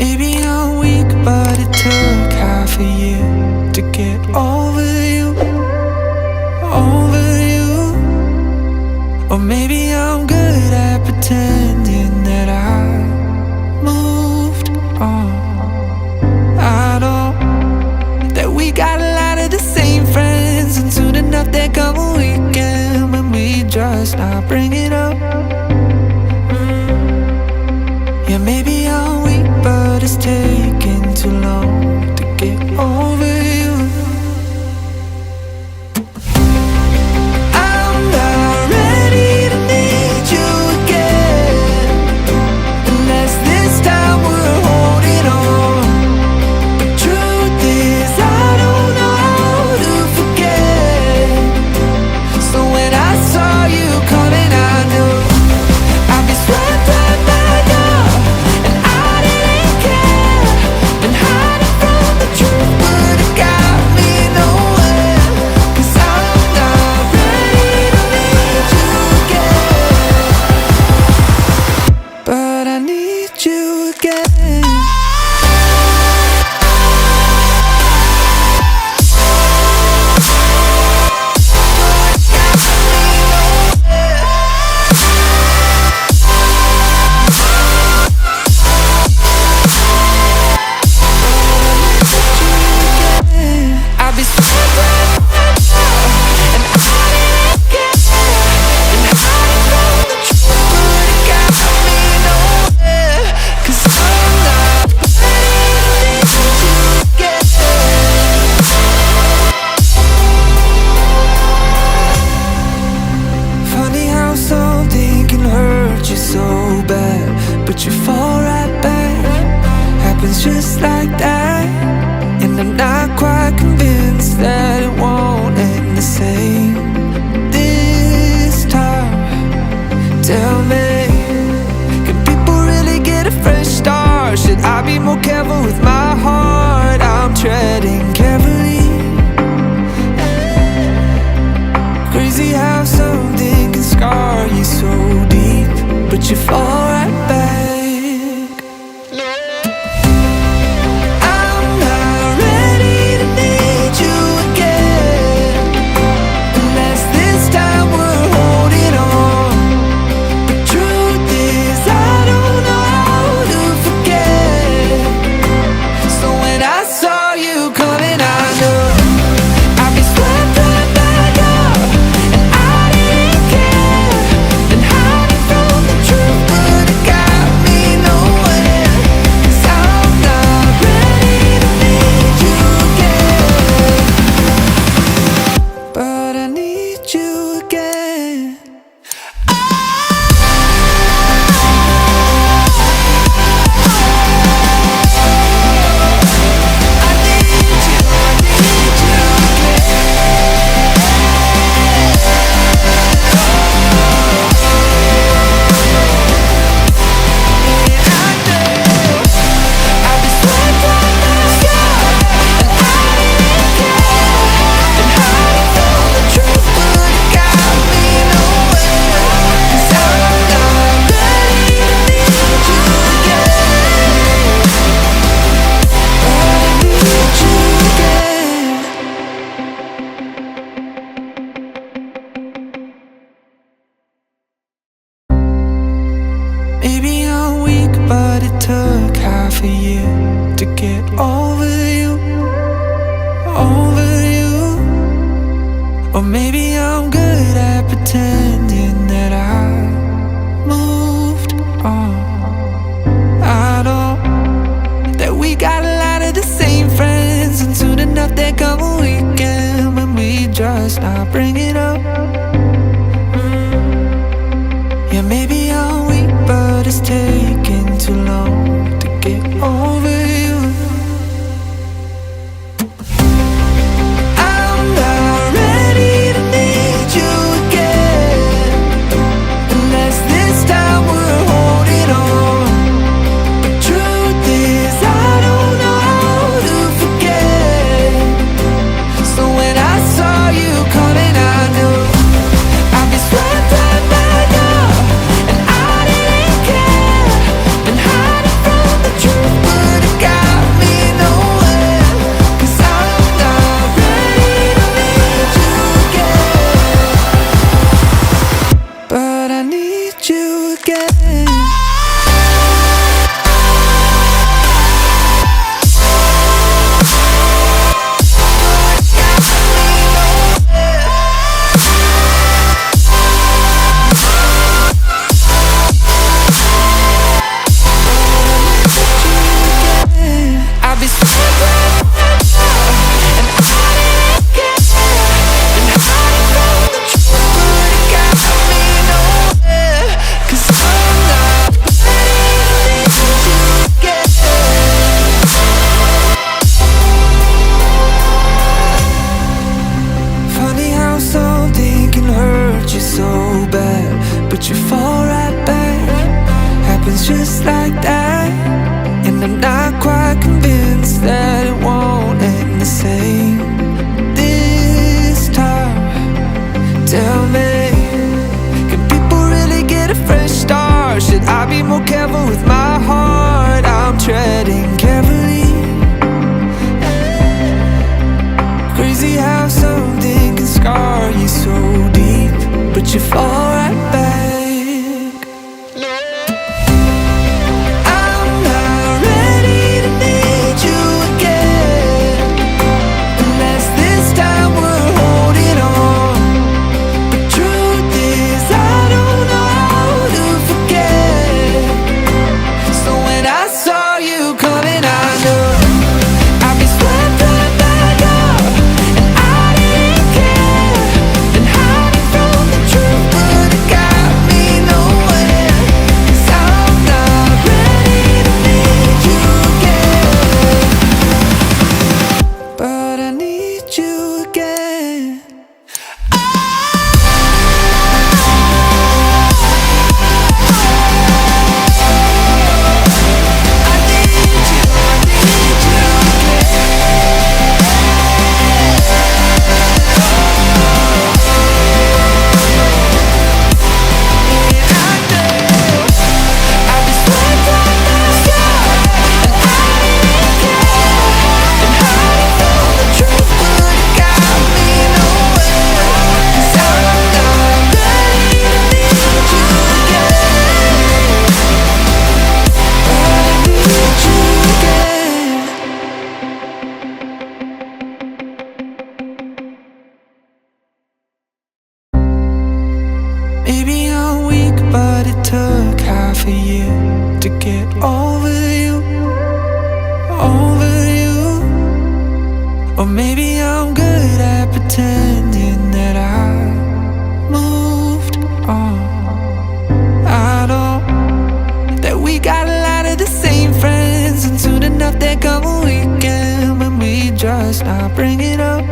Maybe I'm weak, but it took half a year to get over you, over you. Or maybe I'm good at pretending that I moved on. I know that we got a lot of the same friends, and soon enough there come a weekend when we just not bring it up. Yeah, maybe I'm weak, but it's taking too long to get over you. I'm not ready to need you again, unless this time we're holding on. But truth is, I don't know how to forget. So when I saw you coming, I knew I'd be swept right back up, and I didn't care. Been hiding from the truth, but it got me nowhere. 'Cause I'm not ready to need you again, but I need you again. I'll be swept right back up, and I didn't care. Been hiding from the truth, but it got me nowhere. 'Cause I'm not ready to need you again. Funny how something can hurt you so bad, but you fall right back. Happens just like that. And I'm not quite convinced that it won't end the same this time. Tell me, can people really get a fresh start? Should I be more careful with my heart? I'm treading carefully. Crazy how something can scar you so deep, but you fall right back. I'm not ready to need you again, unless this time we're holding on. The truth is, I don't know how to forget. So when I saw you coming, I knew I'd be swept right back up, and I didn't care. Been hiding from the truth, but it got me nowhere. 'Cause I'm not ready to need you again, but I need you again. I need you I'll be swept right back up, and I didn't care. Been hiding from the truth, but it got me nowhere. 'Cause I'm not ready to need you again, but I need you again. Maybe I'm weak, but it took half a year to get over you, over you. Or maybe I'm good at pretending that I moved on. I know that we got a lot of the same friends, and soon enough there come a weekend when we just not bring it up. Yeah, maybe I'm weak, but it's taking too long to get over you. I'm not ready to need you again, unless this time we're holding on. The truth is, I don't know how to forget. So when I saw you coming, I knew I'd be swept right back up, and I didn't care. Been hiding from the truth, but watch you fall right back. I'm not ready to need you again, unless this time we're holding on. The truth is I don't know how to forget. So when I saw you coming, I knew I'd be swept right back up, and I didn't care. And hiding from the truth would have got me nowhere. 'Cause I'm not ready to need you again, but I need you again. I need you Maybe I'm weak, but it took half a year to get over you, over you. Or maybe I'm good at pretending that I moved on. I know that we got a lot of the same friends, and soon enough there come a weekend when we just not bring it up.